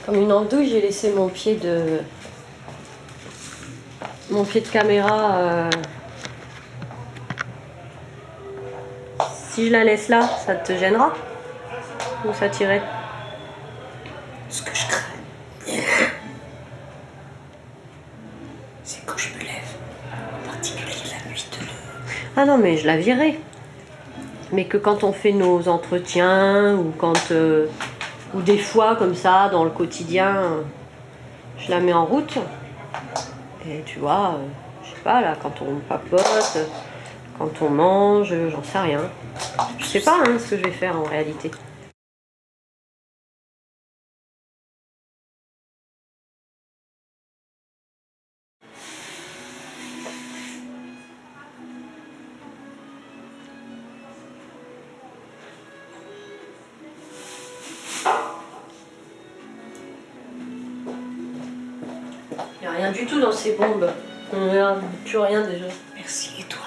Comme une andouille, j'ai laissé mon pied de caméra. Si je la laisse là, ça te gênera? Ou ça t'irait? Ce que je crains, c'est quand je me lève, en particulier la nuit de... Ah non, mais je la virerai. Mais que quand on fait nos entretiens ou quand ou des fois comme ça dans le quotidien, je la mets en route. Et tu vois, je sais pas là, quand on papote, quand on mange, j'en sais rien. Je sais pas ce que je vais faire en réalité. Il n'y a rien du tout dans ces bombes. On regarde plus rien déjà. Merci, et toi?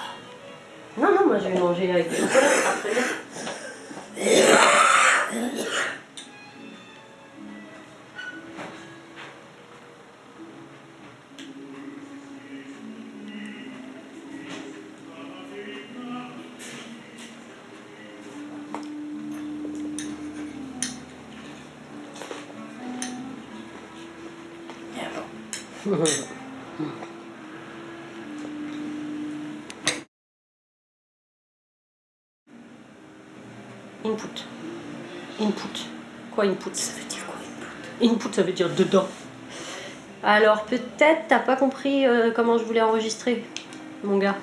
Non, non, moi je vais manger avec des chocolats, ça sera très bien. Input. Input. Quoi input? Ça veut dire quoi, input? Input, ça veut dire dedans. Alors peut-être t'as pas compris comment je voulais enregistrer, mon gars.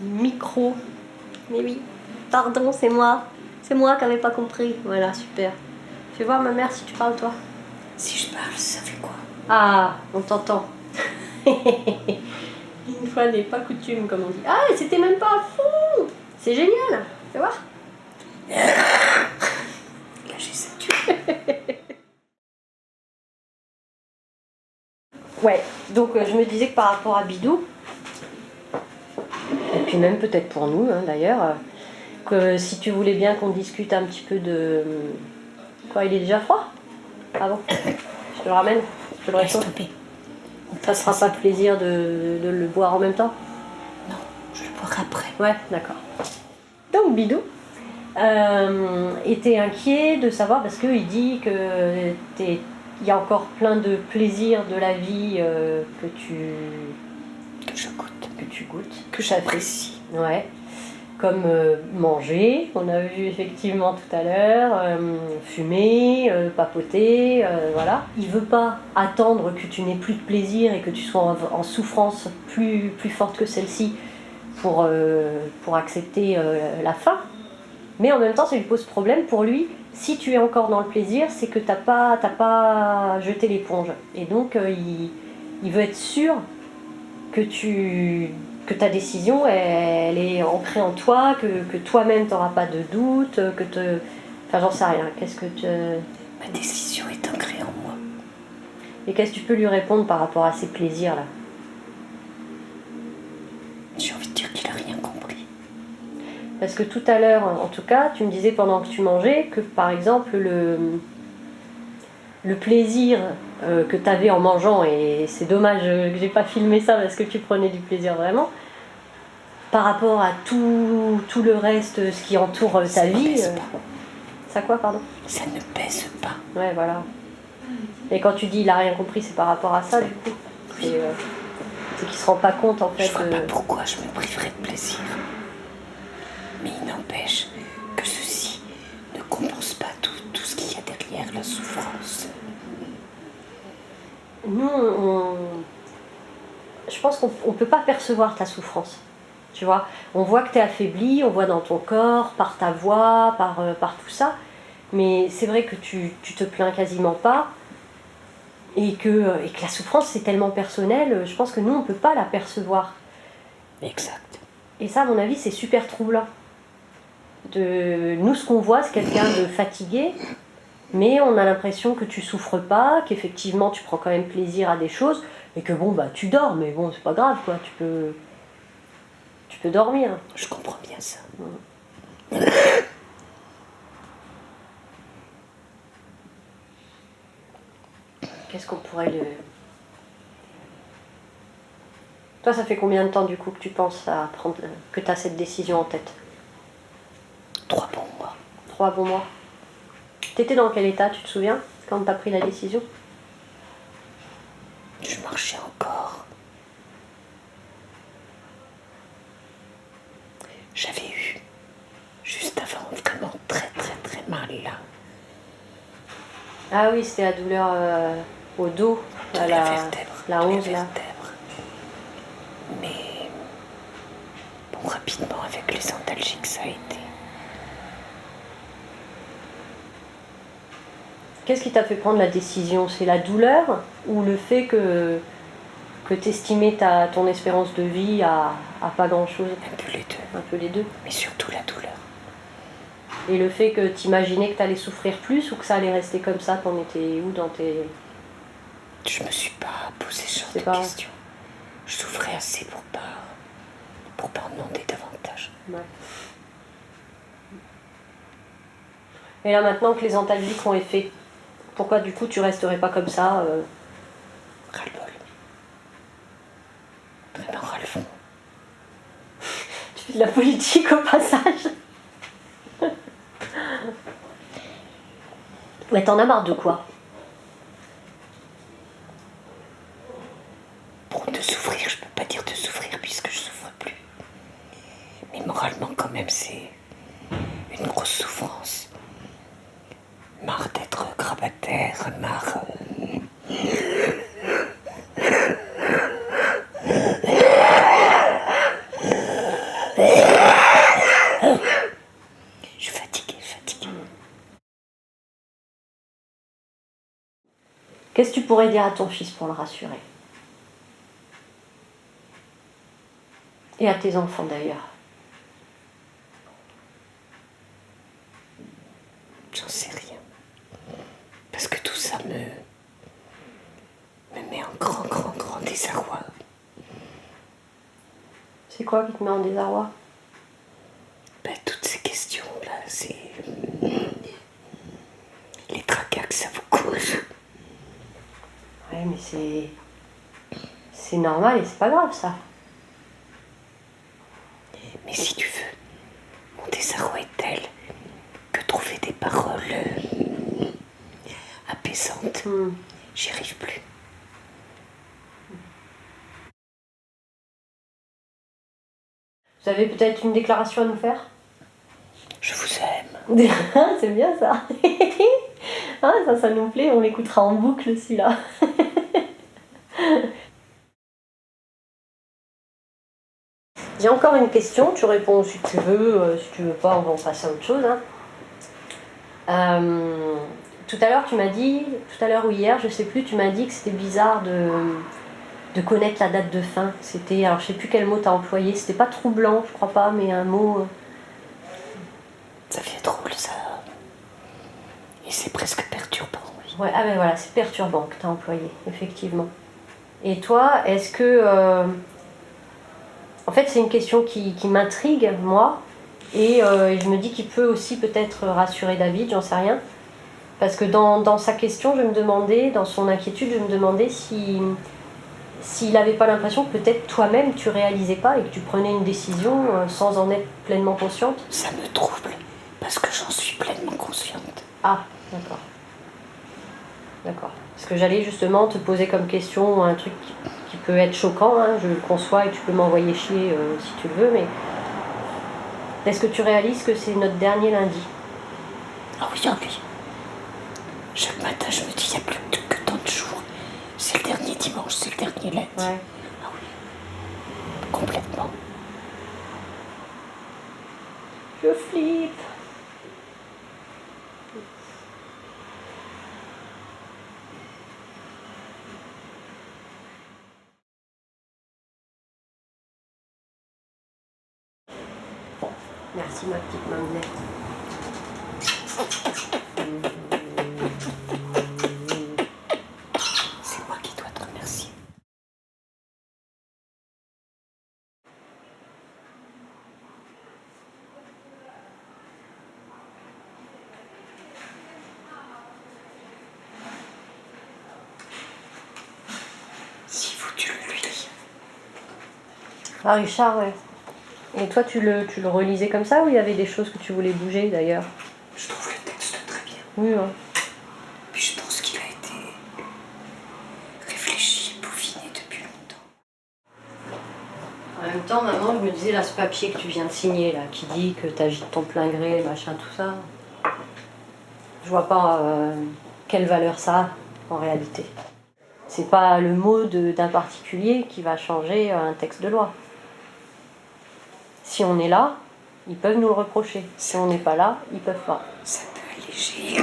Micro. Mais oui, pardon, c'est moi. C'est moi qui n'avais pas compris. Voilà, super. Fais voir ma mère si tu parles toi. Si je parle, ça fait quoi? Ah, on t'entend. Une fois n'est pas coutume, comme on dit. Ah, et c'était même pas à fond. C'est génial. Fais voir. Là, j'ai saturé. Ouais, donc je me disais que par rapport à Bidou, et puis même peut-être pour nous d'ailleurs, que si tu voulais bien qu'on discute un petit peu de... Quoi, il est déjà froid? Ah bon? Je te le ramène? Je te le Laisse réchauffe? tomber. Ça sera pas de plaisir de le boire en même temps? Non, je le boirai après. Ouais, d'accord. Donc Bidou était inquiet de savoir, parce qu'il dit que il y a encore plein de plaisirs de la vie que tu goûtes, Que j'apprécie. ouais, comme manger, on a vu effectivement tout à l'heure, fumer, papoter, voilà. Il veut pas attendre que tu n'aies plus de plaisir et que tu sois en souffrance plus forte que celle-ci pour accepter la fin. Mais en même temps, ça lui pose problème pour lui. Si tu es encore dans le plaisir, c'est que t'as pas jeté l'éponge. Et donc, il veut être sûr que ta décision, elle est ancrée en toi, que toi-même t'auras pas de doute, enfin, j'en sais rien. Ma décision est ancrée en moi. Et qu'est-ce que tu peux lui répondre par rapport à ces plaisirs-là? J'ai envie de dire qu'il a rien compris. Parce que tout à l'heure, en tout cas, tu me disais pendant que tu mangeais que, par exemple, le plaisir que tu avais en mangeant, et c'est dommage que j'ai pas filmé ça parce que tu prenais du plaisir vraiment, par rapport à tout le reste, ce qui entoure ta vie. Ça quoi, pardon? Ça ne pèse pas. Ouais, voilà. Et quand tu dis il a rien compris, c'est par rapport à ça, du coup. C'est qu'il se rend pas compte, en fait. Je vois pas pourquoi je me priverais de plaisir. Mais il n'empêche que ceci ne compense pas tout ce qu'il y a derrière la souffrance. Nous, je pense qu'on peut pas percevoir ta souffrance. Tu vois, on voit que tu es affaibli, on voit dans ton corps, par ta voix, par tout ça. Mais c'est vrai que tu te plains quasiment pas. Et que la souffrance, c'est tellement personnel, je pense que nous, on peut pas la percevoir. Exact. Et ça, à mon avis, c'est super troublant. Nous, ce qu'on voit, c'est quelqu'un de fatigué, mais on a l'impression que tu souffres pas, qu'effectivement, tu prends quand même plaisir à des choses, et que bon, bah, tu dors, mais bon, c'est pas grave, quoi, tu peux dormir. Je comprends bien ça. Qu'est-ce qu'on pourrait le... Toi, ça fait combien de temps du coup que tu penses à prendre, que tu as cette décision en tête? 3 bons mois. 3 bons mois. T'étais dans quel état, tu te souviens, quand t'as pris la décision? Je marchais encore. J'avais eu, juste avant, vraiment très mal là. Ah oui, c'était la douleur au dos, à La vertèbre. la 11 là. Vertèbre. Mais bon, rapidement, avec les antalgiques, ça a été. Qu'est-ce qui t'a fait prendre la décision? C'est la douleur ou le fait que t'estimais ton espérance de vie à pas grand-chose? Un peu les deux. Un peu les deux. Mais surtout la douleur. Et le fait que t'imaginais que t'allais souffrir plus ou que ça allait rester comme ça? T'en étais où dans tes... Je me suis pas posé ce genre C'est de pas... questions. Je souffrais assez pour pas en demander davantage. Ouais. Et là maintenant que les antalgiques ont effet, pourquoi du coup tu resterais pas comme ça Ras-le-bol. Vraiment ras-le-fond. Tu fais de la politique au passage. Ouais, t'en as marre de quoi? Pour de souffrir, je peux pas dire de souffrir puisque je souffre plus. Mais moralement quand même c'est une grosse souffrance. Marre d'être grabataire, marre... Je suis fatiguée. Qu'est-ce que tu pourrais dire à ton fils pour le rassurer? Et à tes enfants d'ailleurs. J'en sais rien. Parce que tout ça me met en grand désarroi. C'est quoi qui te met en désarroi? Ben, toutes ces questions-là, c'est les tracas que ça vous cause. Ouais, mais c'est normal et c'est pas grave ça. Mais si tu veux, mon désarroi est tel que trouver des paroles apaisantes, j'y arrive plus. Vous avez peut-être une déclaration à nous faire? Je vous aime. C'est bien ça. Ah, ça nous plaît, on l'écoutera en boucle celui-là. J'ai encore une question, tu réponds si tu veux pas, on va en passer à autre chose. Hein. Tout à l'heure ou hier, je sais plus, tu m'as dit que c'était bizarre de connaître la date de fin. C'était, alors je sais plus quel mot t'as employé, c'était pas troublant, je crois pas, mais un mot... Ça fait trouble ça. Et c'est presque perturbant. Oui. Ouais, ah ben voilà, c'est perturbant que t'as employé, effectivement. Et toi, est-ce que... En fait, c'est une question qui m'intrigue, moi, et je me dis qu'il peut aussi peut-être rassurer David, j'en sais rien. Parce que dans sa question, je me demandais, dans son inquiétude, je me demandais s'il n'avait pas l'impression que peut-être toi-même tu réalisais pas et que tu prenais une décision sans en être pleinement consciente. Ça me trouble, parce que j'en suis pleinement consciente. Ah, d'accord. D'accord. Parce que j'allais justement te poser comme question un truc qui peut être choquant, hein, je le conçois et tu peux m'envoyer chier si tu le veux, mais est-ce que tu réalises que c'est notre dernier lundi? Ah oui, ah oui. Chaque matin, je me dis, il n'y a plus que tant de jours. C'est le dernier dimanche, c'est le dernier lundi. Ouais. Ah oui, complètement. Je flippe. Merci ma petite mamelette. C'est moi qui dois te remercier. Ah, Richard, ouais. Et toi, tu le relisais comme ça ou il y avait des choses que tu voulais bouger d'ailleurs? Je trouve le texte très bien. Oui, ouais. Puis je pense qu'il a été réfléchi, peaufiné depuis longtemps. En même temps, maman, je me disais, là, ce papier que tu viens de signer, là, qui dit que t'agites ton plein gré, machin, tout ça, je vois pas quelle valeur ça a, en réalité. C'est pas le mot d'un particulier qui va changer un texte de loi. Si on est là, ils peuvent nous le reprocher. Si on n'est pas là, ils peuvent pas. Ça peut alléger.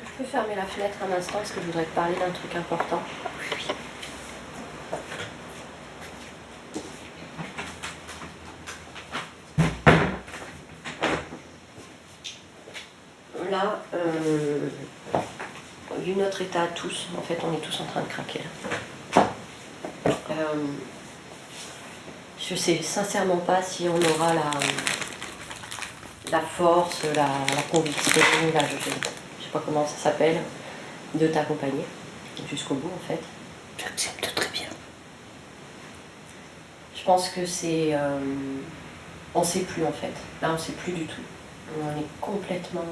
Je peux fermer la fenêtre un instant parce que je voudrais te parler d'un truc important. Oui. Là, vu notre état à tous, en fait, on est tous en train de craquer. Je sais sincèrement pas si on aura la force, la conviction, je sais pas comment ça s'appelle, de t'accompagner jusqu'au bout, en fait. J'accepte très bien. Je pense que c'est... on sait plus, en fait. Là, on sait plus du tout. On est complètement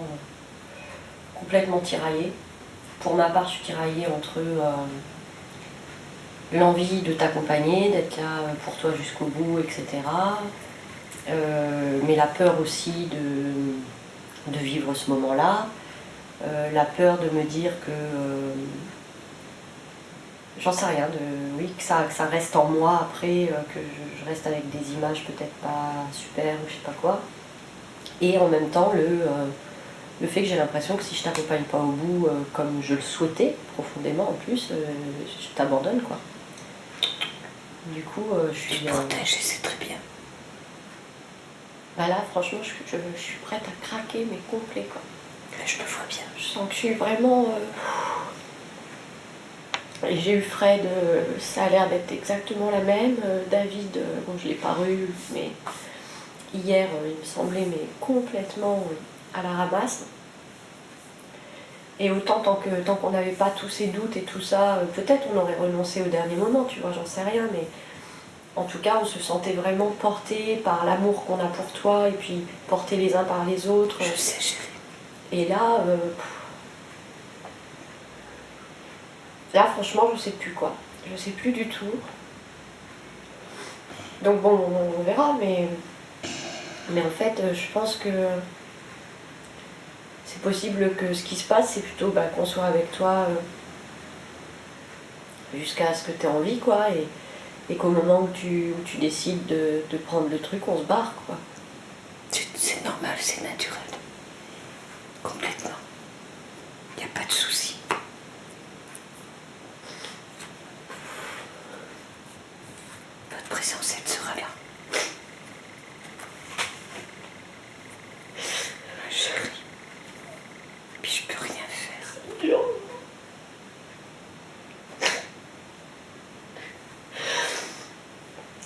tiraillé. Pour ma part, je suis tiraillée entre l'envie de t'accompagner, d'être là pour toi jusqu'au bout, etc. Mais la peur aussi de vivre ce moment-là. La peur de me dire que... j'en sais rien, oui, que ça reste en moi après, que je reste avec des images peut-être pas super ou je sais pas quoi. Et en même temps, le fait que j'ai l'impression que si je t'accompagne pas au bout comme je le souhaitais, profondément en plus, je t'abandonne, quoi. Du coup, je suis... Tu te protèges et c'est très bien. Bah là, franchement, je suis prête à craquer, mais complet, quoi. Là, je le vois bien. Je sens que je suis vraiment... Et j'ai eu Fred, ça a l'air d'être exactement la même. David, bon, je l'ai pas eu, mais hier, il me semblait mais complètement à la ramasse. Et autant tant qu'on n'avait pas tous ces doutes et tout ça, peut-être on aurait renoncé au dernier moment, tu vois, j'en sais rien, mais en tout cas, on se sentait vraiment portés par l'amour qu'on a pour toi et puis portés les uns par les autres. Je sais, chérie. Et là, là, franchement, je sais plus quoi. Je sais plus du tout. Donc bon, on verra, mais en fait, je pense que c'est possible que ce qui se passe, c'est plutôt qu'on soit avec toi jusqu'à ce que tu aies envie, quoi, et qu'au moment où tu décides de prendre le truc, on se barre, quoi. C'est normal, c'est naturel. Complètement. Il n'y a pas de souci. Votre présence, elle sera là. Ma chérie. Puis je peux rien faire. C'est dur.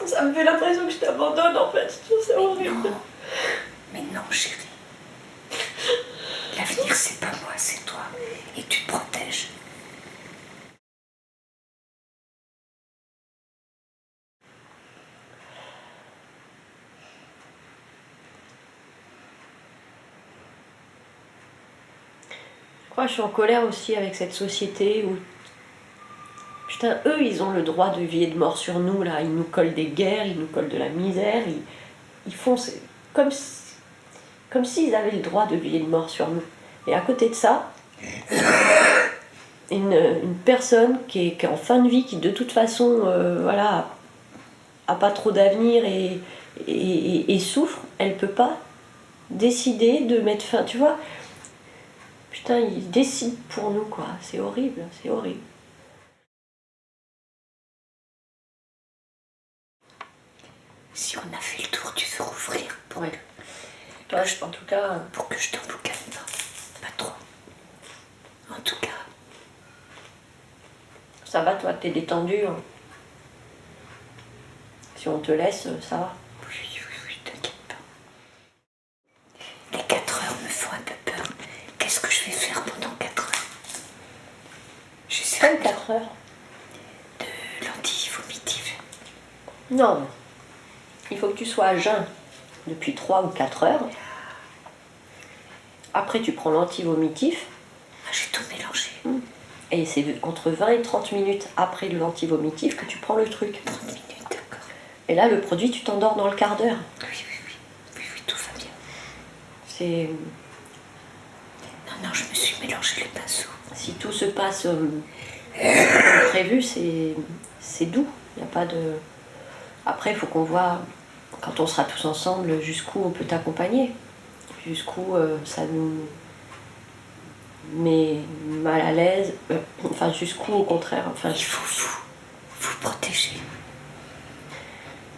Ça me fait l'impression que je t'abandonne, en fait. C'est horrible. Non. Mais non, chérie. L'avenir, c'est pas moi, c'est toi. Et tu te protèges. Je crois que je suis en colère aussi avec cette société où... Putain, eux, ils ont le droit de vie et de mort sur nous, là. Ils nous collent des guerres, ils nous collent de la misère. Ils font... comme s'ils avaient le droit de vie et de mort sur nous. Et à côté de ça, une personne qui est en fin de vie, qui de toute façon, voilà, a pas trop d'avenir et souffre, elle peut pas décider de mettre fin, tu vois. Putain, ils décident pour nous, quoi. C'est horrible, c'est horrible. Si on a fait le tour, tu veux rouvrir pour, Ouais. Ouais, en tout cas... pour que je t'emboucane pas. Pas trop. En tout cas, Ça va, toi, t'es détendu, hein. Si on te laisse, ça va. Oui, t'inquiète pas. Les 4 heures me font un peu peur. Qu'est-ce que je vais faire pendant 4 heures? J'essaierai 4 heures. de l'anti-vomitif. Non, il faut que tu sois à jeun depuis 3 ou 4 heures. Après, tu prends l'anti-vomitif. Ah, j'ai tout mélangé. Et c'est entre 20 et 30 minutes après l'anti-vomitif que tu prends le truc. 30 minutes, d'accord. Et là, le produit, tu t'endors dans le quart d'heure. Oui, tout va bien. C'est... Non, je me suis mélangé les pinceaux. Si tout se passe comme prévu, c'est doux. Il n'y a pas de... Après, il faut qu'on voit, quand on sera tous ensemble, jusqu'où on peut t'accompagner. Jusqu'où ça nous met mal à l'aise. Enfin, jusqu'où, au contraire. Enfin, Il faut vous protéger.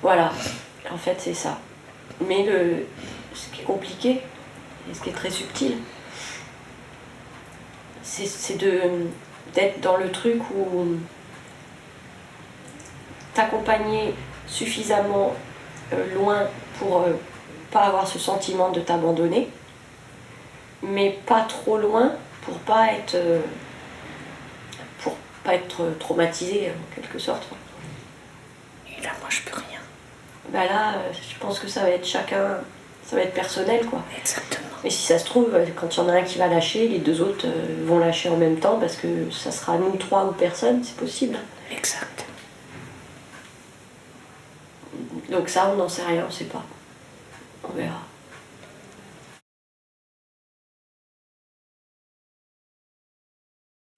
Voilà, en fait, c'est ça. Mais ce qui est compliqué, et ce qui est très subtil, c'est d'être dans le truc où t'accompagner suffisamment loin pour pas avoir ce sentiment de t'abandonner, mais pas trop loin pour pas être traumatisé en quelque sorte. Et là, moi, je peux rien. Bah là, je pense que ça va être chacun, ça va être personnel, quoi. Exactement. Mais si ça se trouve, quand il y en a un qui va lâcher, les 2 autres vont lâcher en même temps parce que ça sera nous 3 ou personne, c'est possible. Exact. Donc ça, on n'en sait rien, on sait pas. On verra.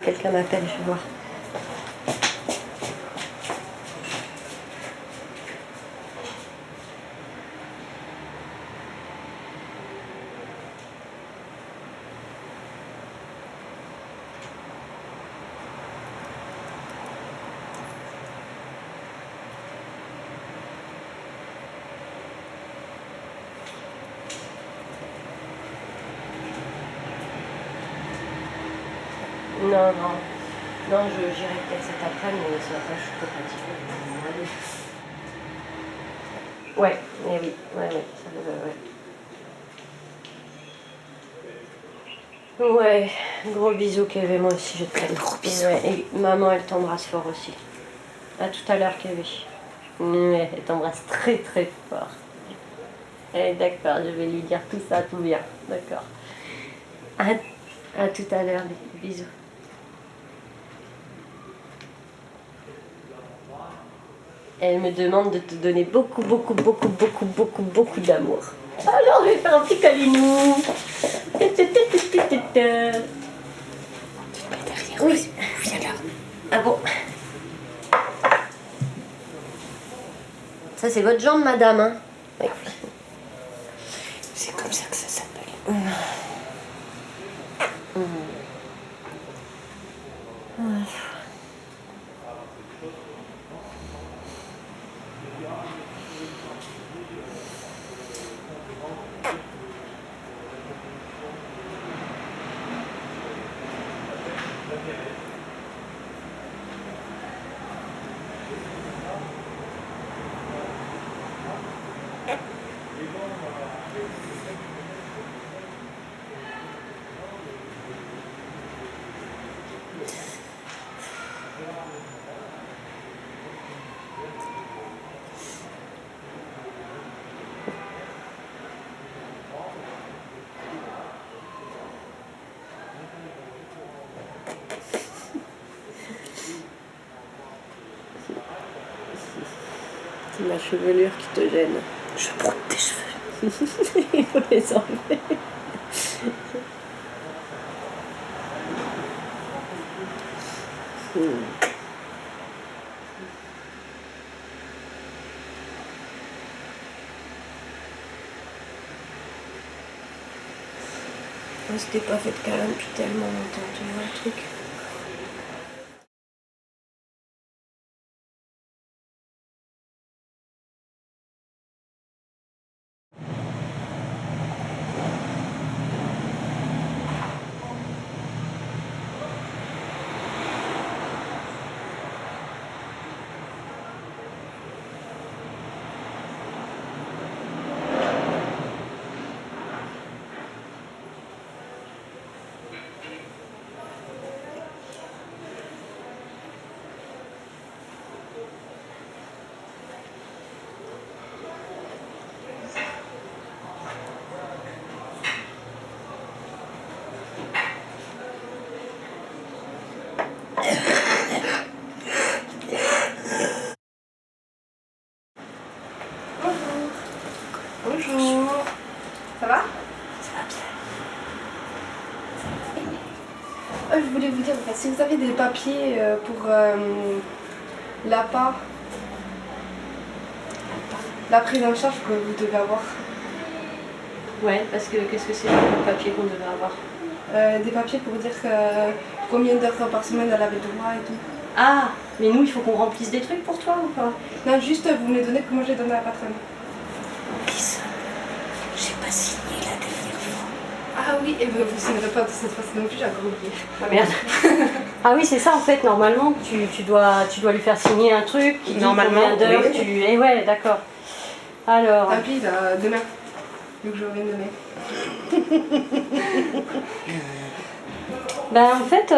Quelqu'un m'appelle, je vais voir. Non, j'irai peut-être cet après-midi, mais ce matin, je suis trop fatiguée. Ouais, mais oui, ouais, ça, ouais. Ouais, gros bisous Kevin, moi aussi je t'aime. Gros bisous. Ouais, et maman, elle t'embrasse fort aussi. À tout à l'heure Kevin. Ouais, elle t'embrasse très très fort. Eh, d'accord, je vais lui dire tout ça, tout bien. D'accord. À tout à l'heure, bisous. Elle me demande de te donner beaucoup d'amour. Alors, je vais faire un petit câlinou. Tu te mets derrière. Oui. Viens là. Ah bon? Ça, c'est votre jambe, madame, hein? Oui. C'est comme ça que ça s'appelle. C'est ma chevelure qui te gêne. Je prends tes cheveux. Il faut les enlever. On s'était pas fait de câlin depuis tellement longtemps, tu vois le truc. Je voulais vous dire, en fait, si vous avez des papiers pour l'APA, la prise en charge que vous devez avoir. Ouais, parce que qu'est-ce que c'est le papier qu'on devait avoir? Des papiers pour dire combien d'heures par semaine elle avait droit et tout. Ah, mais nous, il faut qu'on remplisse des trucs pour toi ou pas? Non, juste vous me les donnez que moi je les donne à la patronne. Lisa, j'ai pas signé la dernière fois. Ah oui, et ben vous ne signerez pas de cette fois-ci non plus, j'ai encore oublié. Ah merde. Ah oui, c'est ça en fait, normalement, tu dois lui faire signer un truc qui dit Normalement, combien d'heures oui. tu... Eh ouais, d'accord. Alors... Tant pis, là, demain. Vu que je reviens demain. Ben en fait...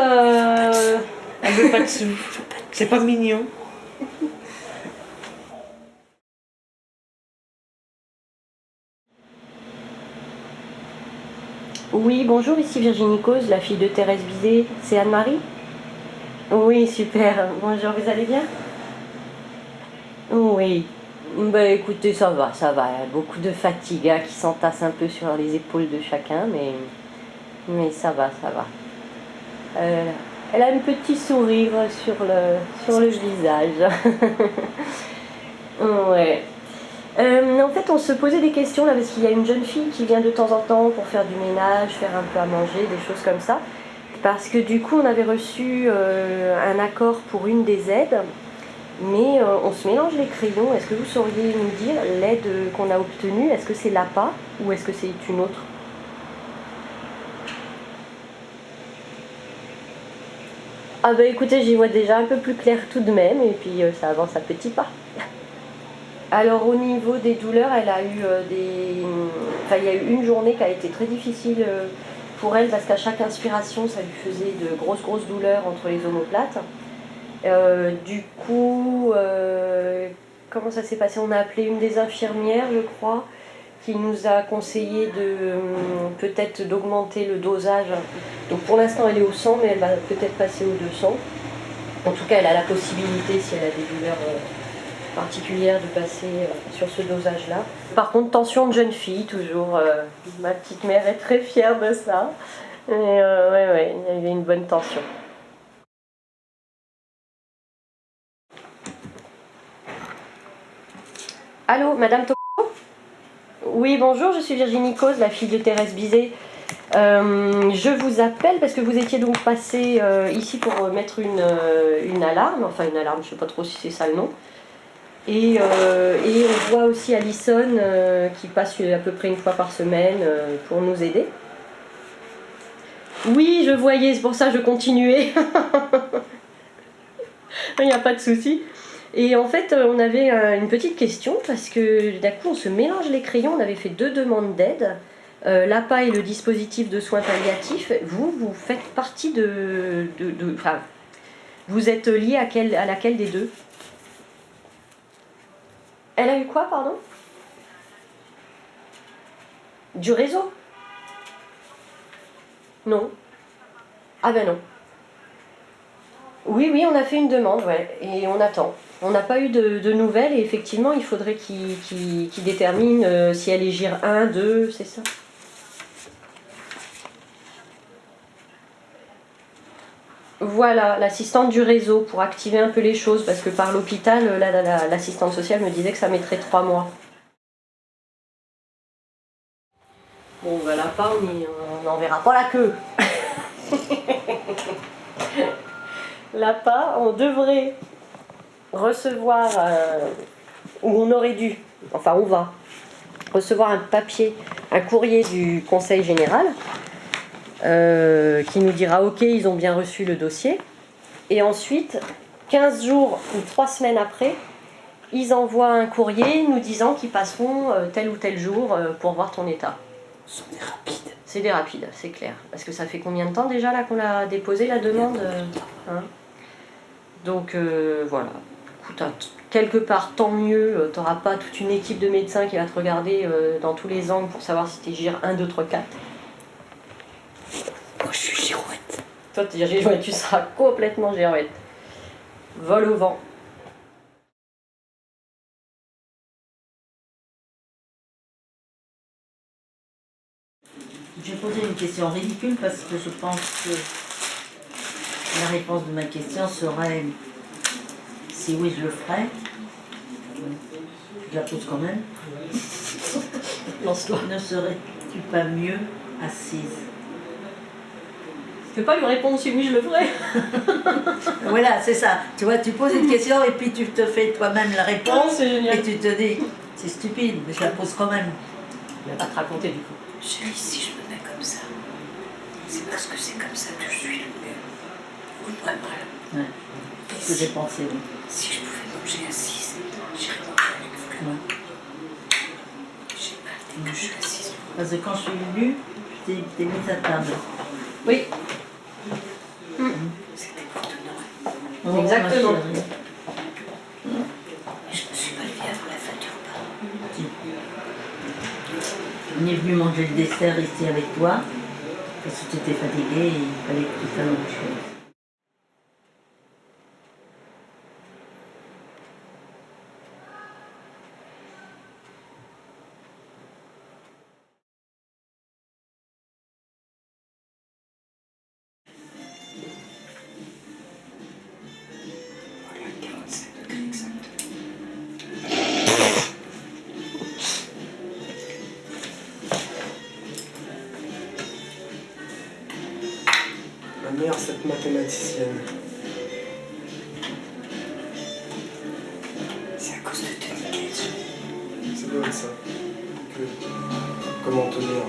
Elle veut pas de sous. C'est pas mignon. Oui, bonjour, ici Virginie Cause, la fille de Thérèse Bizet. C'est Anne-Marie? Oui, super. Bonjour, vous allez bien? Oui. Ben écoutez, ça va, ça va. Il y a beaucoup de fatigue qui s'entasse un peu sur les épaules de chacun, mais ça va, ça va. Elle a un petit sourire sur le visage. Ouais. En fait, on se posait des questions là parce qu'il y a une jeune fille qui vient de temps en temps pour faire du ménage, faire un peu à manger, des choses comme ça. Parce que du coup, on avait reçu un accord pour une des aides, mais on se mélange les crayons. Est-ce que vous sauriez nous dire l'aide qu'on a obtenue? Est-ce que c'est l'APA ou est-ce que c'est une autre? Ah bah écoutez, j'y vois déjà un peu plus clair tout de même, et puis ça avance à petits pas. Alors au niveau des douleurs, elle a eu il y a eu une journée qui a été très difficile pour elle parce qu'à chaque inspiration, ça lui faisait de grosses douleurs entre les omoplates. Du coup, comment ça s'est passé? On a appelé une des infirmières, je crois, qui nous a conseillé de peut-être d'augmenter le dosage. Donc pour l'instant, elle est au 100, mais elle va peut-être passer au 200. En tout cas, elle a la possibilité, si elle a des douleurs particulière, de passer sur ce dosage-là. Par contre, tension de jeune fille, toujours. Ma petite mère est très fière de ça. Et ouais, il y avait une bonne tension. Allô, Madame Tocco? Oui, bonjour, je suis Virginie Cause, la fille de Thérèse Bizet. Je vous appelle parce que vous étiez donc passé ici pour mettre une alarme, enfin une alarme, je ne sais pas trop si c'est ça le nom. Et on voit aussi Alison qui passe à peu près une fois par semaine pour nous aider. Oui, je voyais, c'est pour ça que je continuais. Il n'y a pas de souci. Et en fait, on avait une petite question parce que d'un coup, on se mélange les crayons. On avait fait 2 demandes d'aide. L'APA et le dispositif de soins palliatifs. Vous faites partie enfin, vous êtes lié à laquelle des deux? Elle a eu quoi, pardon? Du réseau? Non. Ah ben non. Oui, on a fait une demande, ouais, et on attend. On n'a pas eu de nouvelles, et effectivement, il faudrait qu'il détermine si elle est GIR 1, 2, c'est ça? Voilà, l'assistante du réseau, pour activer un peu les choses, parce que par l'hôpital, l'assistante sociale me disait que ça mettrait 3 mois. Bon, voilà, pas, on n'en verra pas la queue. L'APA, on devrait recevoir, ou on aurait dû, enfin on va recevoir un papier, un courrier du Conseil général qui nous dira ok, ils ont bien reçu le dossier. Et ensuite, 15 jours ou 3 semaines après, ils envoient un courrier nous disant qu'ils passeront tel ou tel jour pour voir ton état. Ce sont des rapides. C'est des rapides, c'est clair. Parce que ça fait combien de temps déjà là qu'on a déposé la demande hein? Donc voilà. Écoute, quelque part, tant mieux. Tu n'auras pas toute une équipe de médecins qui va te regarder dans tous les angles pour savoir si tu es GIR 1, 2, 3, 4. Moi, je suis girouette. Toi, tu es girouette, tu seras complètement girouette. Vol au vent. Je vais poser une question ridicule parce que je pense que La réponse de ma question serait si oui, je le ferais. Je la pose quand même. Lance-toi. Ne serais-tu pas mieux assise? Je peux pas lui répondre si oui, je le ferai. Voilà, c'est ça. Tu vois, tu poses une question et puis tu te fais toi-même la réponse. C'est génial. Et tu te dis, c'est stupide, mais je la pose quand même. Il va pas te raconter du coup. Chérie, si je me mets comme ça, c'est parce que c'est comme ça que je suis le mieux. Ou pas mal. Ouais. C'est ce que j'ai pensé, oui. Si je pouvais manger assise, j'irais manger avec vous. Ouais. J'ai mal dès que je suis assise. Parce que quand je suis venue, je t'ai mise à table. Oui. C'était pour t'honorer. Oh, exactement. Ma chérie. Et je me suis pas levée avant la fin du repas. Si. On est venu manger le dessert ici avec toi, parce que tu étais fatiguée et il fallait que tu fasses autre chose. Ma mère, cette mathématicienne. C'est à cause de Tony Cage. Ça doit être ça. Comment te dire?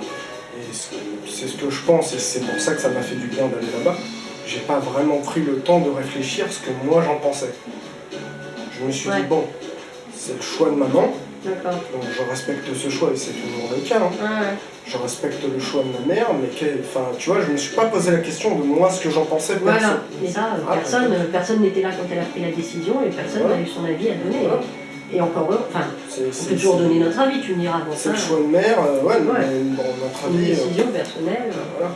Et c'est ce que je pense, et c'est pour ça que ça m'a fait du bien d'aller là-bas. J'ai pas vraiment pris le temps de réfléchir ce que moi j'en pensais. Je me suis dit, bon, c'est le choix de maman, D'accord. donc je respecte ce choix, et c'est toujours le cas. Hein. Ouais. Je respecte le choix de ma mère, mais enfin, tu vois, je me suis pas posé la question de moi ce que j'en pensais perso. Voilà. Mais ça, personne n'était là quand elle a pris la décision et personne n'a eu son avis à donner. Voilà. Et encore, enfin, on peut C'est toujours donner notre avis, tu me diras. Bon, c'est ça, le choix de mère, ouais, Ouais. mais bon, notre une avis. décision personnelle. Voilà.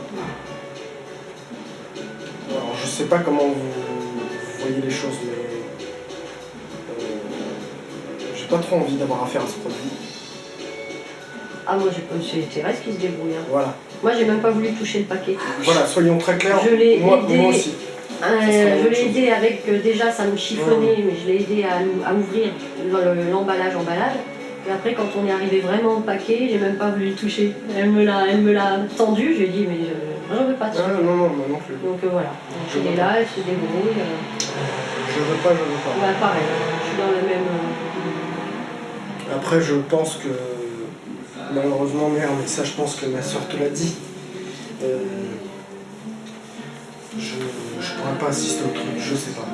Alors, je sais pas comment vous voyez les choses, mais j'ai pas trop envie d'avoir affaire à ce produit. Ah, moi, c'est Thérèse qui se débrouille. Hein. Voilà. Moi, j'ai même pas voulu toucher le paquet. Voilà, soyons très clairs. Je l'ai moi aidé. aussi. Je l'ai aidé avec, déjà ça me chiffonnait, mais je l'ai aidé à ouvrir l'emballage. Et après, quand on est arrivé vraiment au paquet, j'ai même pas voulu le toucher. Elle me l'a tendu, j'ai dit, mais je veux pas de Ah, non, moi non plus. Donc voilà, donc Je elle est veux là, elle se débrouille. Je veux pas. Bah, pareil, je suis dans le même. Après, je pense que, malheureusement, merde, mais ça, je pense que ma soeur te l'a dit. Je pourrais pas assister au truc, je sais pas.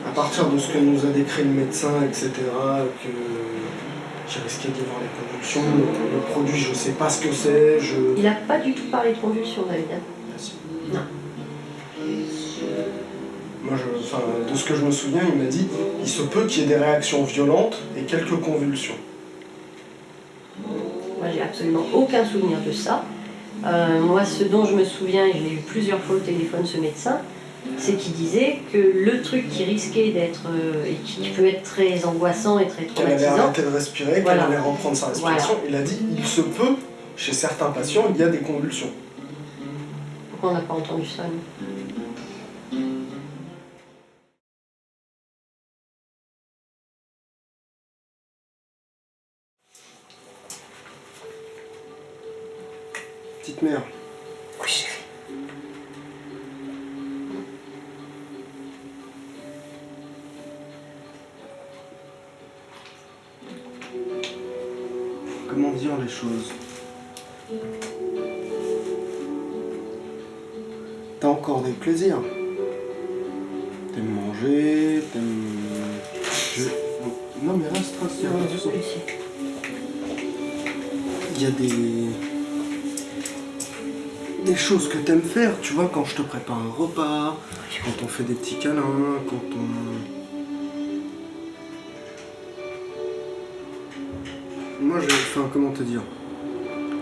À partir de ce que nous a décrit le médecin, etc., que j'ai risqué d'y avoir les convulsions, le produit, je sais pas ce que c'est, Il a pas du tout parlé de convulsion, David. Ah, si. Non. Moi, de ce que je me souviens, il m'a dit, il se peut qu'il y ait des réactions violentes et quelques convulsions. Moi, j'ai absolument aucun souvenir de ça. Moi, ce dont je me souviens, et je l'ai eu plusieurs fois au téléphone, ce médecin, c'est qu'il disait que le truc qui risquait d'être, et qui peut être très angoissant et très Qu'elle avait traumatisant, arrêté de respirer, Voilà. qu'elle allait reprendre sa respiration. Voilà. Il a dit, il se peut, chez certains patients, il y a des convulsions. pourquoi on n'a pas entendu ça, nous? Petite mère. Oui, chérie. Comment dire les choses? T'as encore des plaisirs. T'aimes manger, Non mais reste, il y a pas de souci. Il y a des choses que t'aimes faire, tu vois, quand je te prépare un repas, quand on fait des petits câlins, quand on... Moi, comment te dire?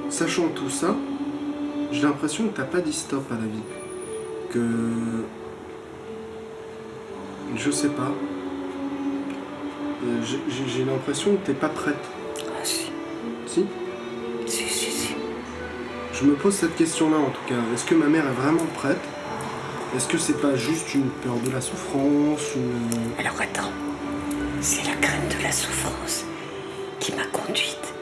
Sachant tout ça, j'ai l'impression que t'as pas dit stop à la vie. Que... Je sais pas. J'ai l'impression que t'es pas prête. Ah si. Si? Si. Je me pose cette question-là en tout cas. Est-ce que ma mère est vraiment prête Est-ce que c'est pas juste une peur de la souffrance ou... Alors attends, c'est la crainte de la souffrance qui m'a conduite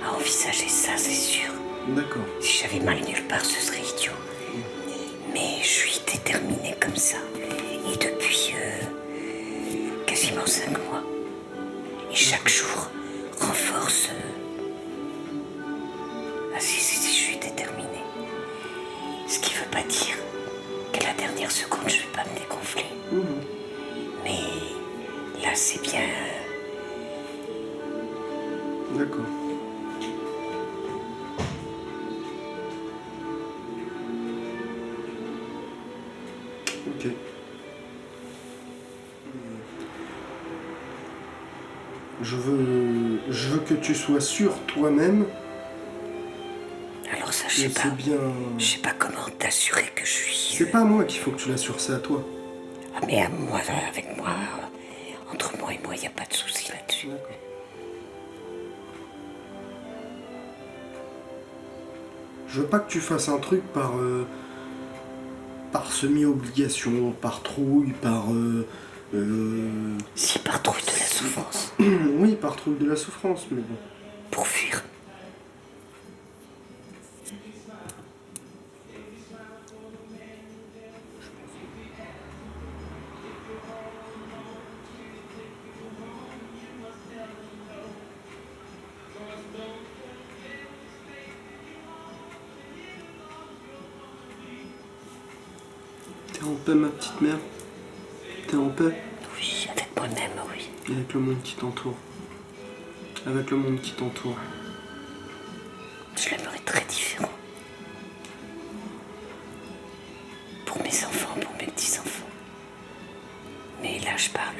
à envisager ça, c'est sûr. D'accord. Si j'avais mal nulle part, ce serait idiot. Mais je suis déterminée comme ça. Et depuis quasiment 5 mois. Et chaque jour renforce... Ah si, je suis déterminée. Ce qui veut pas dire qu'à la dernière seconde, je vais pas me dégonfler. Mais là, c'est bien... D'accord. Ok. Je veux que tu sois sûr toi-même. Alors ça, je que sais pas. c'est bien. Je sais pas comment t'assurer que je suis... C'est pas à moi qu'il faut que tu l'assures, c'est à toi. Ah, mais à moi, avec moi, entre moi et moi, il n'y a pas de souci là-dessus. D'accord. Je veux pas que tu fasses un truc par semi-obligation, par trouille, par... Si par trouille de la souffrance, Oui, par trouille de la souffrance, mais bon. pour fuir. T'es en paix, ma petite mère? T'es en paix? Oui, avec moi-même, oui. Et avec le monde qui t'entoure? Avec le monde qui t'entoure? Je l'aimerais très différent. Pour mes enfants, pour mes petits-enfants. Mais là, je parle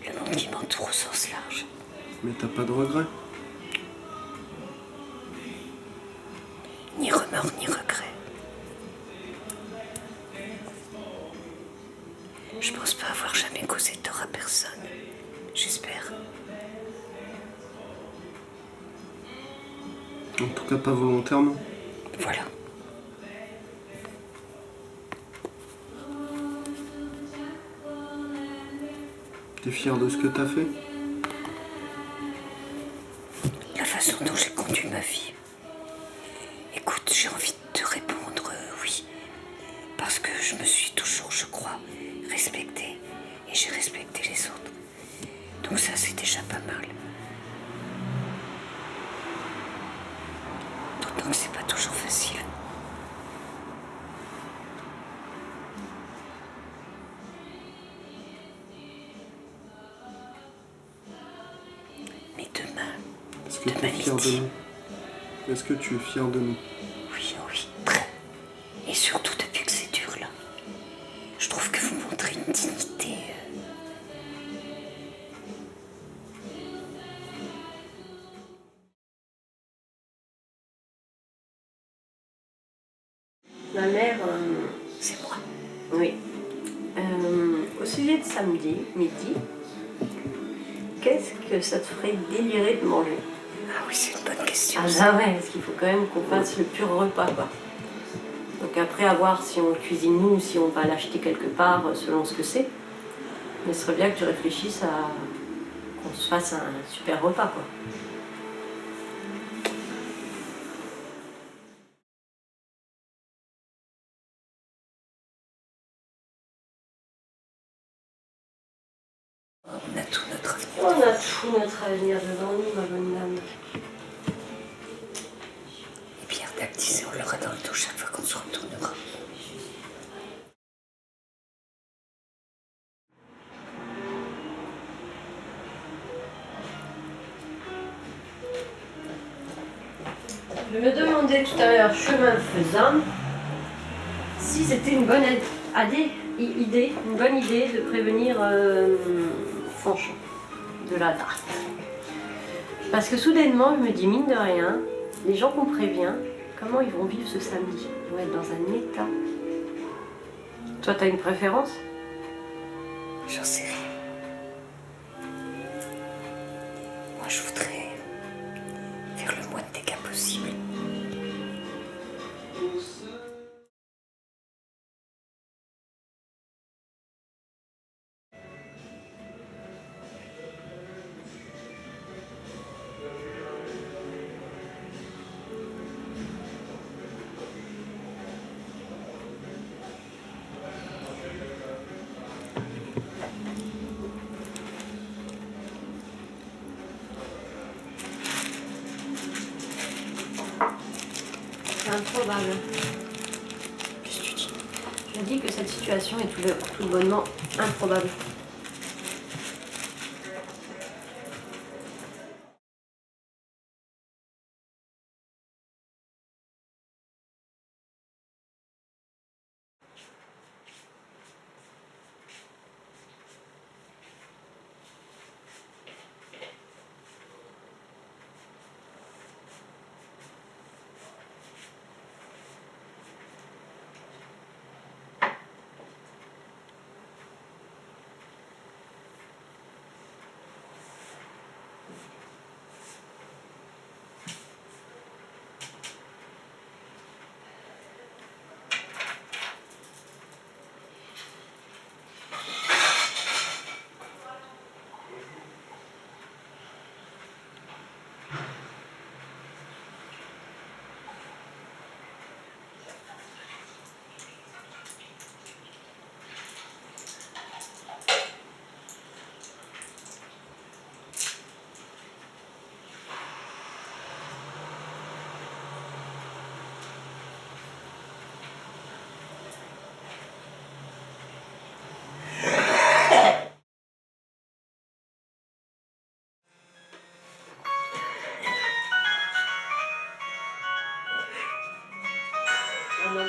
le monde qui m'entoure au sens large. Mais t'as pas de regrets? Ni remords, ni regrets. Je pense pas avoir jamais causé tort à personne. J'espère. En tout cas, pas volontairement. Voilà. T'es fier de ce que t'as fait? La façon dont j'ai conduit ma vie. Écoute, j'ai envie de te répondre oui. Parce que je me suis toujours, je crois, respectée. Et j'ai respecté les autres. Donc ça, c'est déjà pas mal. D'autant que c'est pas toujours facile. Mais demain, Est-ce que tu demain es fier de midi. nous? Est-ce que tu es fier de nous? Oui, oui, très. Et surtout depuis que c'est dur là. Je trouve que vous montrez une dignité. Ma mère, C'est moi. oui. Au sujet de samedi, midi, qu'est-ce que ça te ferait délirer de manger? Ah oui, c'est une bonne question. Ah bah ouais, parce qu'il faut quand même qu'on fasse le pur repas, quoi. Donc après, à voir si on le cuisine nous ou si on va l'acheter quelque part, selon ce que c'est. Mais ce serait bien que tu réfléchisses à qu'on se fasse un super repas, quoi. On a tout notre avenir. On a tout notre avenir devant nous, ma bonne dame. Et Pierre d'Actis, on l'aura dans le dos chaque fois qu'on se retournera. Je me demandais tout à l'heure, chemin faisant, si c'était une bonne idée de prévenir Fanchon de la date. Parce que soudainement, je me dis, mine de rien, les gens qu'on prévient, comment ils vont vivre ce samedi? Ils vont être dans un état. Toi, t'as une préférence? J'en sais rien. Moi, je voudrais faire le moins de dégâts possible. improbable. Qu'est-ce que tu dis? Je dis que cette situation est tout bonnement improbable. Non,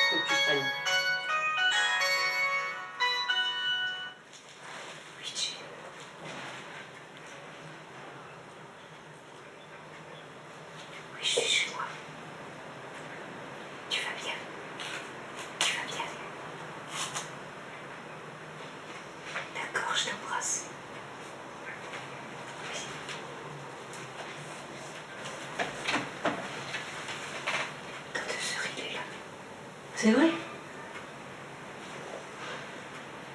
faut que tu prennes. Luigi. Oui, je suis chez moi. Tu vas bien? Tu vas bien? D'accord, je t'embrasse. Quand il est là. C'est vrai?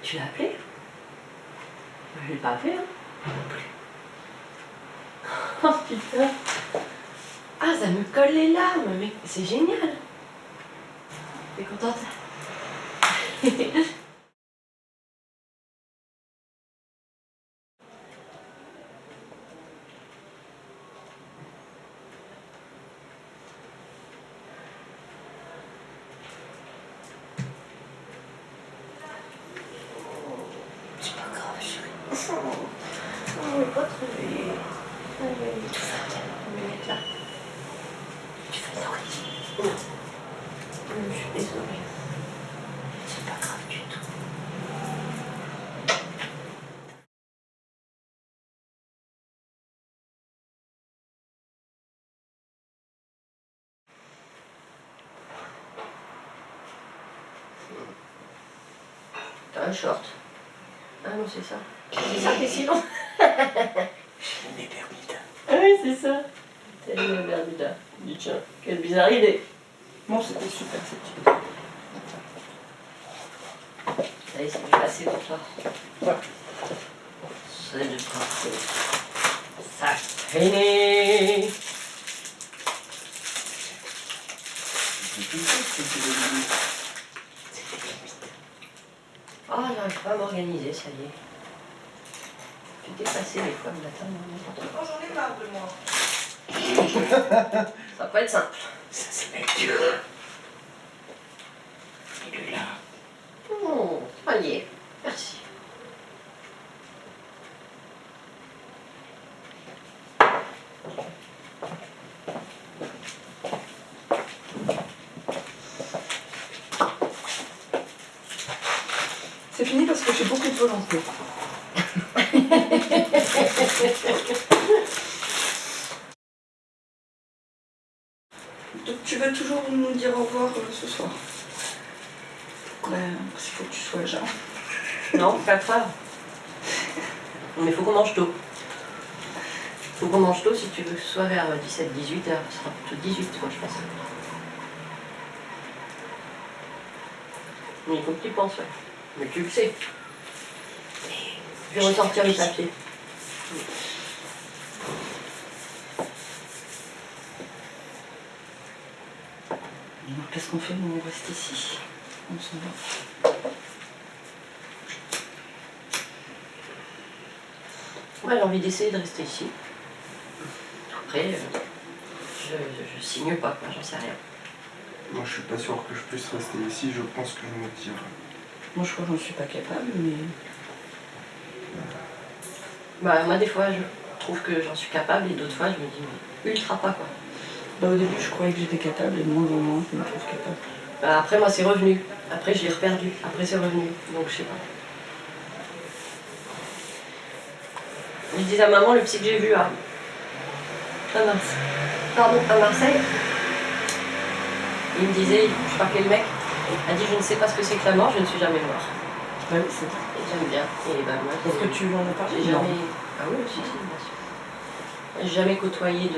Tu l'as appelé? Je l'ai pas appelé, hein? Non plus. Oh putain! Ah, ça me colle les larmes, mais c'est génial! T'es contente? C'est pas grave, chérie. On n'est pas trouvé. Tout va bien. On va mettre là. Tu fais une Non. Je suis désolée. C'est pas grave du tout. T'as un short. Ah non, c'est ça. C'est ça qui est si long. J'ai mes Bermudas. Ah oui, c'est ça. T'as une Bermuda. Dis tiens, quelle bizarre idée. Bon, c'était super cette idée. Allez, c'est passé pour toi. Voilà. C'est de parfait. Ça fini. Oh, j'arrive pas à m'organiser, ça y est. Tu t'es passé des fois le matin, n'importe quoi. Oh, j'en ai marre de moi. Ça va pas être simple. Ça, c'est même dur. Il est là. Oh, ça y est. Merci. C'est fini parce que j'ai beaucoup de volonté. Donc tu veux toujours nous dire au revoir ce soir? Parce qu'il faut que tu sois là. Non, pas grave. Mais faut qu'on mange tôt. Faut qu'on mange tôt si tu veux que ce soit vers 17-18 heures. Ce sera plutôt 18, moi je pense. Mais il faut que tu y penses, ouais. Mais tu le sais. Je vais ressortir les papiers. Donc qu'est-ce qu'on fait? On reste ici. On s'en va. Moi j'ai envie d'essayer de rester ici. Après, je signe pas, quoi, j'en sais rien. Moi, je suis pas sûr que je puisse rester ici. Je pense que je me tire. Moi, je crois que j'en suis pas capable, mais... Bah, moi, des fois, je trouve que j'en suis capable et d'autres fois, je me dis, mais ultra pas, quoi. Bah, au début, je croyais que j'étais capable et de moins en moins, je me trouve capable. Bah, après, moi, c'est revenu. Après, je l'ai reperdu. Après, c'est revenu. Donc, je sais pas. Je disais à maman, le psy que j'ai vu à Marseille, il me disait, je sais pas quel mec, a dit, je ne sais pas ce que c'est que la mort, je ne suis jamais mort. Ouais, c'est ça. Et j'aime bien. Et bah, moi, Est-ce que tu lui en as parlé? j'ai Non. jamais... Ah oui, si, bien sûr. J'ai jamais côtoyé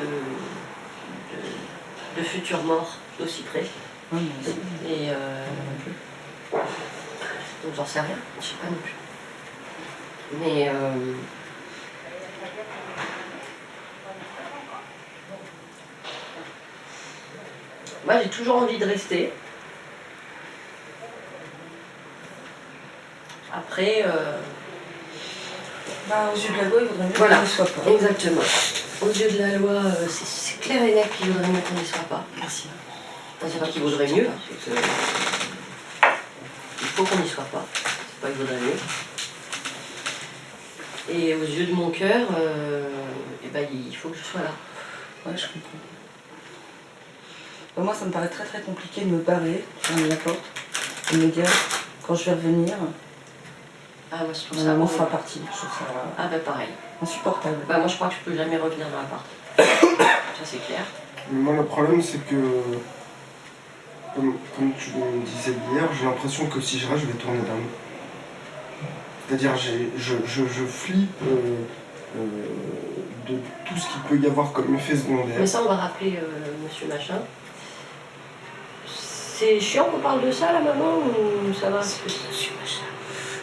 de futurs morts d'aussi près. Ouais, moi aussi. Et Non plus. donc j'en sais rien, je sais pas non plus. Mais moi j'ai toujours envie de rester. Après, Bah, aux yeux de la loi, il vaudrait mieux voilà. qu'on ne soit pas. Exactement. Aux yeux de la loi, c'est clair et net qu'il vaudrait mieux qu'on n'y soit pas. Merci. Enfin, c'est pas qu'il vaudrait mieux, c'est que il faut qu'on n'y soit pas. C'est pas qu'il vaudrait mieux. Et aux yeux de mon cœur, eh ben, il faut que je sois là. Ouais, je comprends. Bah, moi, ça me paraît très très compliqué de me barrer, de fermer la porte, et de me dire, quand je vais revenir, Ah, moi je trouve ma ça maman horrible. sera partie. Je trouve ça Ah bah pareil. insupportable. Bah moi je crois que je peux jamais revenir dans l'appart. Ça c'est clair. Mais moi, le problème, c'est que, comme tu me disais hier, j'ai l'impression que si je reste, je vais tourner dingue. C'est-à-dire, je flippe de tout ce qu'il peut y avoir comme effet secondaire. Mais ça on va rappeler monsieur machin. C'est chiant qu'on parle de ça la maman ou ça va? Monsieur machin.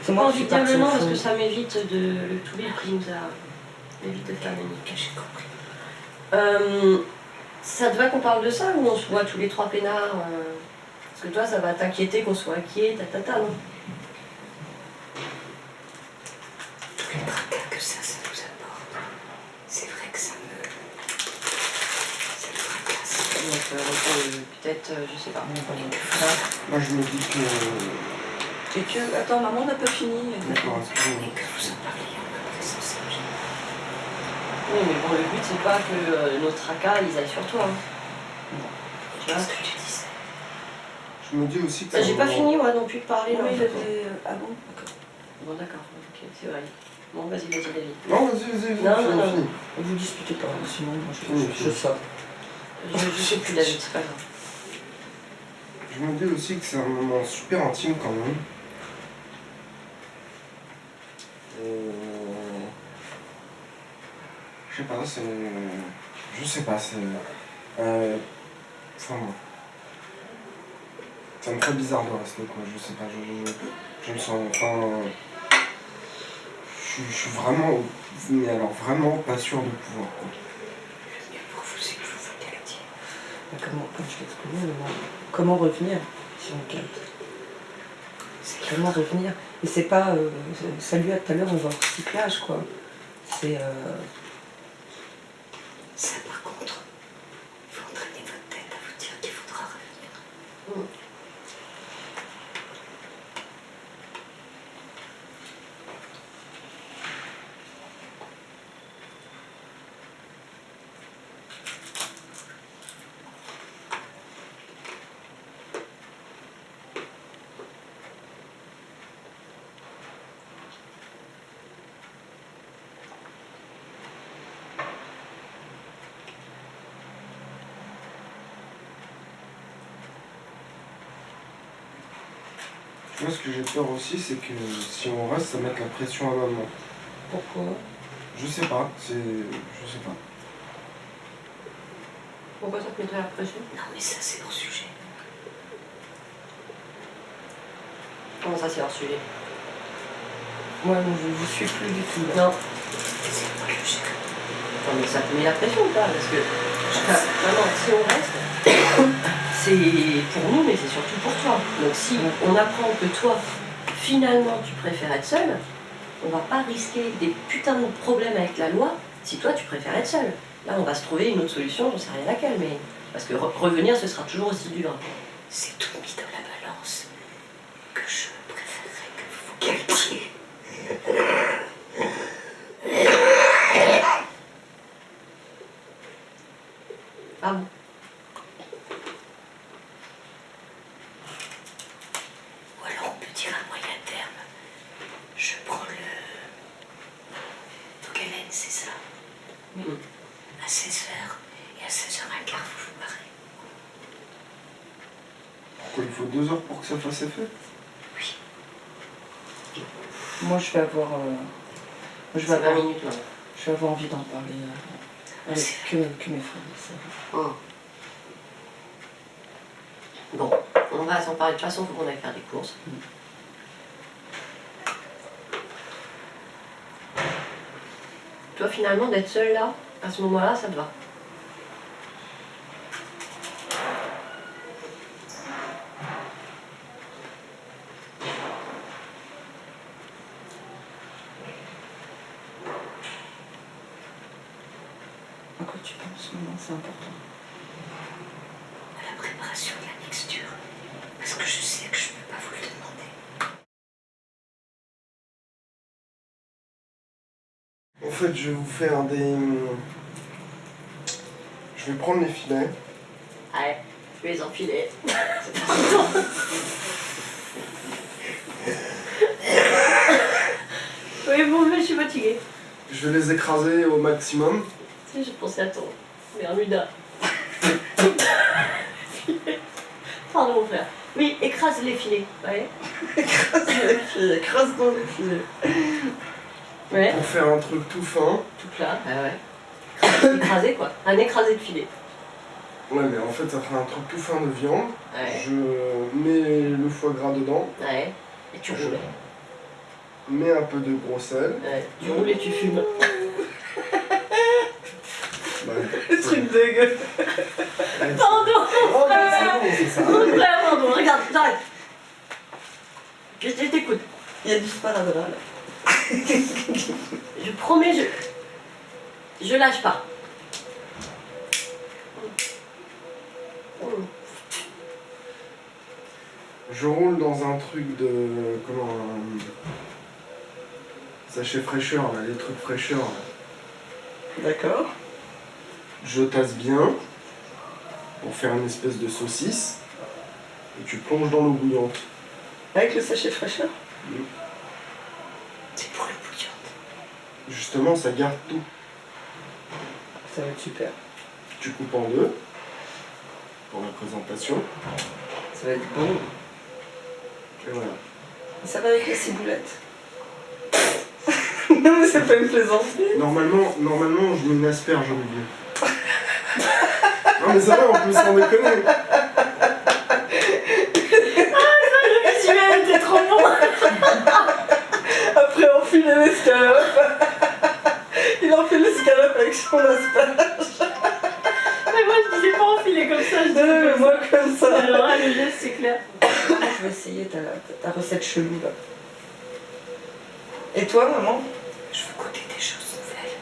C'est J'ai moi pas qui envie suis de dire partie le au nom parce fond. que ça m'évite de le tout le prix nous a évite de faire des niques. J'ai compris. Ça te va qu'on parle de ça ou on se voit tous les trois peinards Parce que toi ça va t'inquiéter qu'on soit inquiet, non? Tous les tracas que ça nous apporte. C'est vrai que ça me tracasse. Donc peut-être, je sais pas. Moi, je me dis que... Et que, attends, maman n'a pas fini. D'accord, excusez-moi. Et que vous en parliez en ma présence. Oui mais bon le but c'est pas que nos tracas ils aillent sur toi. Hein. Tu vois? Qu'est-ce que tu disais? Je me dis aussi que... Bah, j'ai pas fini moi non plus de parler. Oui, là, en il fait. avait... Ah bon, d'accord. Bon d'accord, ok, c'est vrai. Bon vas-y David. Non, vas-y, Non, non, non. fini. Vous disputez pas, sinon moi Oui, je sors. Je sais plus David, c'est pas grave. Je me dis aussi que c'est un moment super intime quand même. Je sais pas, c'est... Je sais pas, c'est... Enfin, bon. Ça me fait bizarre de rester, quoi. Je sais pas, je me sens... Enfin... Je suis vraiment... Mais alors vraiment pas sûr de pouvoir, quoi. Le mieux pour vous, c'est que vous vous calmiez. Bah, comment, comme je l'exprimais, comment revenir si on capte? C'est comment revenir? Et c'est pas salut à tout à l'heure, on va au recyclage, quoi. C'est Ça, par contre, il faut entraîner votre tête à vous dire qu'il faudra revenir. Moi, ce que j'ai peur aussi, c'est que si on reste, ça mette la pression à maman. pourquoi? Je sais pas, c'est... Je sais pas. Pourquoi ça te mettrait la pression? Non, mais ça, c'est hors sujet. Comment ça c'est hors sujet? Moi, je suis plus du tout là. Non. C'est moi le gère. Non mais ça te met la pression ou pas? Parce que vraiment si on reste, c'est pour nous mais c'est surtout pour toi. Donc si on apprend que toi, finalement tu préfères être seule, on va pas risquer des putains de problèmes avec la loi si toi tu préfères être seule. Là on va se trouver une autre solution, j'en sais rien laquelle, mais parce que revenir ce sera toujours aussi dur. c'est tout mis dans la balance que je préférerais que vous vous calmiez. Ah bon. Ou alors on peut dire à moyen terme, je prends le Vogelen, c'est ça, à 16h et à 16h15 vous vous barrez. Pourquoi il faut 2 heures pour que ça fasse effet? Moi, je vais avoir. Je vais C'est 20 avoir, minutes là. je vais avoir envie d'en parler avec que mes frères et sœurs. Hum. Bon, on va s'en parler. De toute façon, il faut qu'on aille faire des courses. Toi, finalement, d'être seule là, à ce moment-là, ça te va. À quoi tu penses maintenant? C'est important. À la préparation de la mixture, parce que je sais que je ne peux pas vous le demander. En fait, je vais vous faire des... Je vais prendre les filets. Allez, je vais les enfiler. Oui, bon, mais je suis fatiguée. Je vais les écraser au maximum. Tu sais, j'ai pensé à ton Bermuda. Pardon, mon frère. Oui, écrase les filets. Ouais. Écrase dans les filets. Ouais, Pour faire un truc tout fin. tout plat. Ouais. Écrasé, quoi. Un écrasé de filet. Ouais, mais en fait, ça fera un truc tout fin de viande. Ouais. Je mets le foie gras dedans. Ouais. Et tu roules. Mets un peu de gros sel. Ouais. Tu roules et tu fumes. Ouais. Truc dégueu. Pardon, Oh, mais c'est bon, c'est ça. mon frère, pardon. Regarde, j'arrête. Je t'écoute. Il y a du sparadrap là. Je promets, je lâche pas. Je roule dans un truc de... Comment... Sachet fraîcheur, là, les trucs fraîcheur. Là. D'accord. Je tasse bien pour faire une espèce de saucisse. Et tu plonges dans l'eau bouillante. Avec le sachet fraîcheur? C'est pour le bouillante. Justement, ça garde tout. Ça va être super. Tu coupes en deux pour la présentation. Ça va être bon. Et voilà. Et ça va avec les ciboulettes. Non mais c'est pas une plaisanterie. Normalement, je mets une asperge au milieu. Non mais ça va, on peut s'en déconner. Visuel, t'es trop bon. Après enfiler l'escalope. Il enfile l'escalope avec son asperge. Mais moi, je disais pas enfiler comme ça. Je disais Non, mais comme moi ça. comme ça. Alors là, le geste, c'est clair. Je vais essayer ta recette chelou là. Et toi maman? Je veux goûter des choses nouvelles.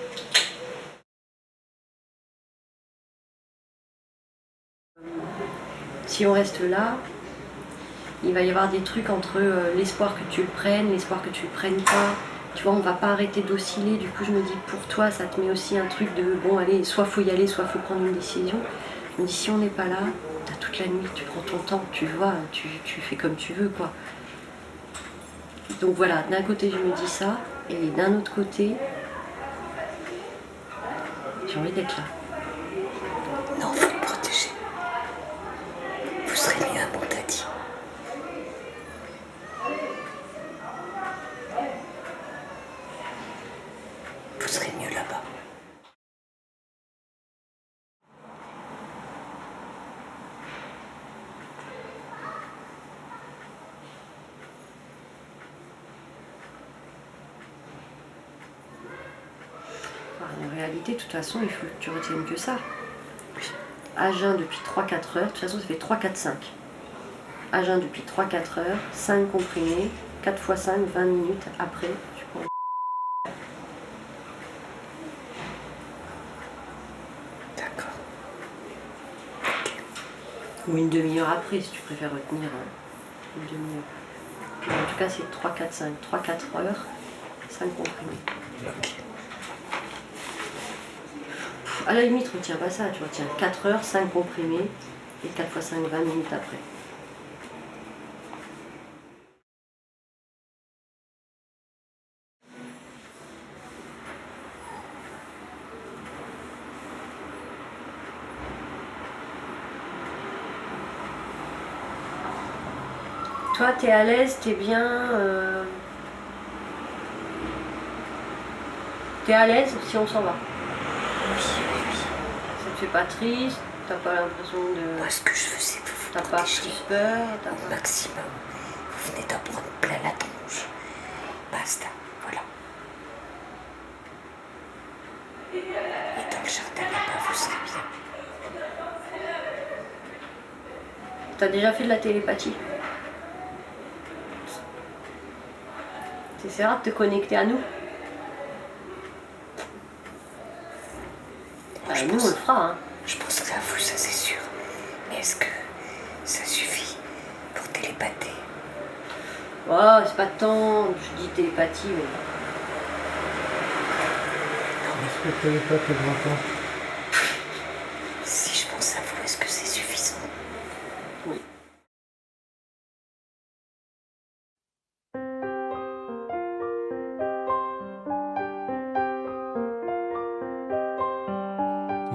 Si on reste là, il va y avoir des trucs entre l'espoir que tu le prennes, l'espoir que tu le prennes pas. Tu vois, on va pas arrêter d'osciller. Du coup, je me dis, pour toi, ça te met aussi un truc de bon, allez, soit faut y aller, soit faut prendre une décision. Je me dis, si on n'est pas là, t'as toute la nuit, tu prends ton temps, tu vois, tu fais comme tu veux, quoi. Donc voilà, d'un côté, je me dis ça, et d'un autre côté, j'ai envie d'être là. Non, faut le protéger. Vous serez mieux à Montadi. Vous serez mieux là-bas. En réalité, de toute façon, il faut que tu retiennes que ça. À jeun depuis 3-4 heures, de toute façon, ça fait 3-4-5. À jeun depuis 3-4 heures, 5 comprimés, 4 x 5, 20 minutes après, tu prends. D'accord. Ou une demi-heure après, si tu préfères retenir une demi-heure. En tout cas, c'est 3, 4, 5. 3, 4 heures, 5 comprimés. Ok. À la limite, retiens pas ça, tu retiens 4 heures, 5 comprimés, et 4 fois 5, 20 minutes après. Toi, t'es à l'aise, t'es bien. T'es à l'aise si on s'en va. Ça te fait pas triste, t'as pas l'impression de. Moi, ce que je veux, c'est que vous T'as pas plus peur, t'as au pas. maximum. Vous venez d'en prendre plein la tronche. Basta, voilà. Et dans le jardin là-bas, vous serez bien. T'as déjà fait de la télépathie. T'essaieras de te connecter à nous. Je Nous, pense- on le fera, hein. Je penserai à vous, ça c'est sûr. Mais est-ce que ça suffit pour télépather? Oh, c'est pas tant, je dis télépathie, mais. Est-ce que tu n'avais pas tes grands-parents? Si je pense à vous, est-ce que c'est suffisant? Oui.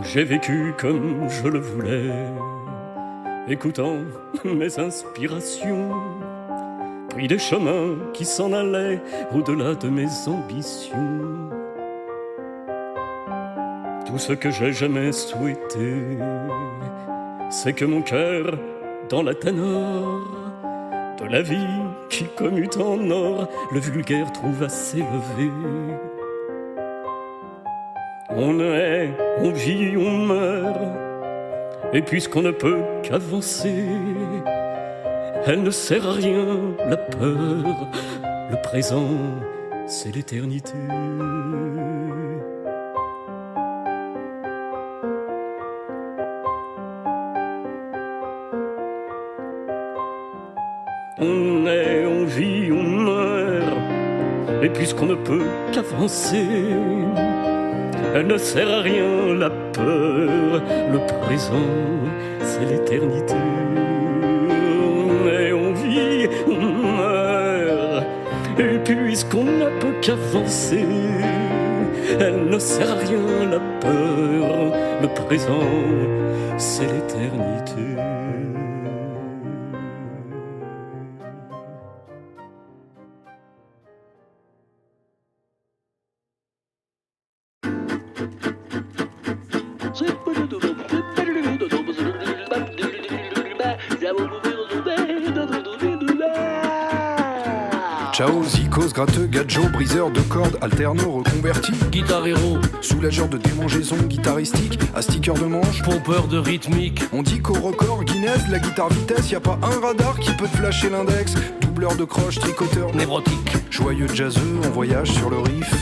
J'ai vécu comme je le voulais, écoutant mes inspirations, pris des chemins qui s'en allaient au-delà de mes ambitions. Tout ce que j'ai jamais souhaité, c'est que mon cœur, dans la ténor de la vie qui commute en or, le vulgaire trouve à s'élever. On est, on vit, on meurt, et puisqu'on ne peut qu'avancer, elle ne sert à rien, la peur. Le présent, c'est l'éternité. On est, on vit, on meurt, et puisqu'on ne peut qu'avancer, elle ne sert à rien, la peur. Le présent, c'est l'éternité. On est, on vit, on meurt, et puisqu'on ne peut qu'avancer, elle ne sert à rien, la peur. Le présent, c'est l'éternité. Ciao, zikos, gratteux, gadjo, briseur de cordes, alterno, reconverti, Guitare héros, soulageur de démangeaisons guitaristique, à sticker de manche. pompeur de rythmique, On dit qu'au record Guinness, la guitare vitesse, y a pas un radar qui peut te flasher l'index. Doubleur de croche, tricoteur, névrotique. joyeux jazzeux, on voyage sur le riff.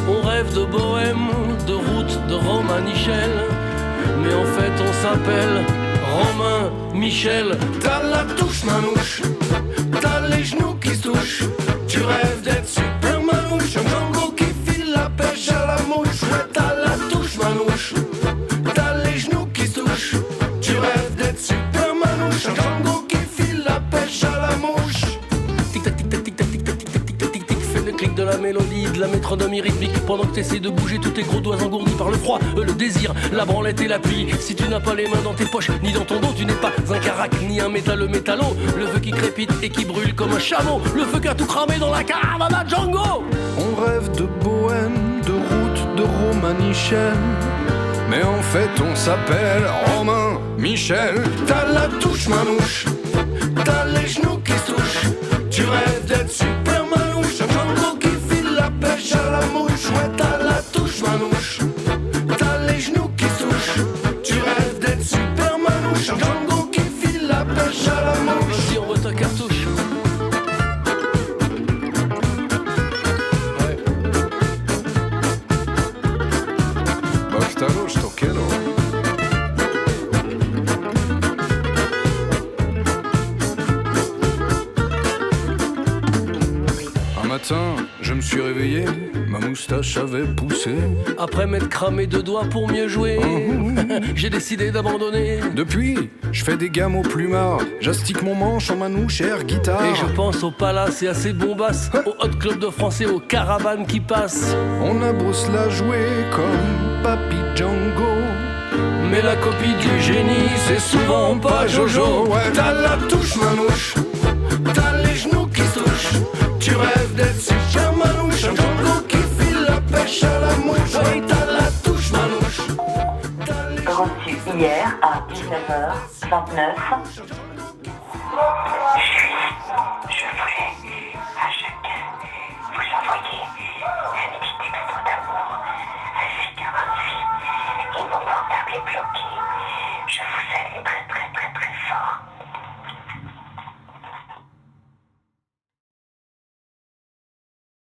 On rêve de bohème, de route, de Romain Michel. Mais en fait on s'appelle Romain Michel. T'as la touche manouche, t'as les genoux qui se touchent. Tu rêves d'être super manouche, un Django qui file la pêche à la mouche. Ouais, t'as la touche manouche, t'as les genoux qui se touchent. Tu rêves d'être super manouche, un Django qui file la pêche à la mouche. Tic-tac, tic-tac, tic-tac, tic-tac, tic-tac, tic-tac, tic-tac. Fais le clic de la mélodie, de la métronomie rythmique. Pendant que t'essaies de bouger tous tes gros doigts engourdis par le froid, le désir, la branlette et la pluie. Si tu n'as pas les mains dans tes poches, ni dans ton dos, tu n'es pas un carac, ni un métalleux métallo. Le feu qui crépite et qui brûle comme un chameau. Le feu qui a tout cramé dans la caravane à Django. On rêve de bohème, de route, de Romain Michel. Mais en fait on s'appelle Romain Michel. T'as la touche manouche, t'as les genoux qui se touchent. Tu rêves d'être super manouche, un Django qui file la pêche à la mouche. Ouais, t'as la touche manouche, t'as les genoux qui se touchent. Tu rêves d'être super manouche, un Django qui file la pêche à la mouche. Si on veut ta cartouche. Basta lo sto quiero. matin, je me suis réveillé, ma moustache avait poussé. Après m'être cramé 2 doigts pour mieux jouer, j'ai décidé d'abandonner. Depuis, je fais des gammes au plumard, j'astique mon manche en manouche air guitare. Et je pense au palace et à ses bombasses, au hot club de français, aux caravanes qui passent. On a beau se la jouer comme Papy Django, mais la copie du génie, c'est souvent pas Jojo. Ouais. T'as la touche manouche, t'as les genoux qui se touchent. Tu rêves d'être super manouche, un Django qui file la pêche à la mouche. Oui, t'as la touche manouche. Reçu hier à 19h29.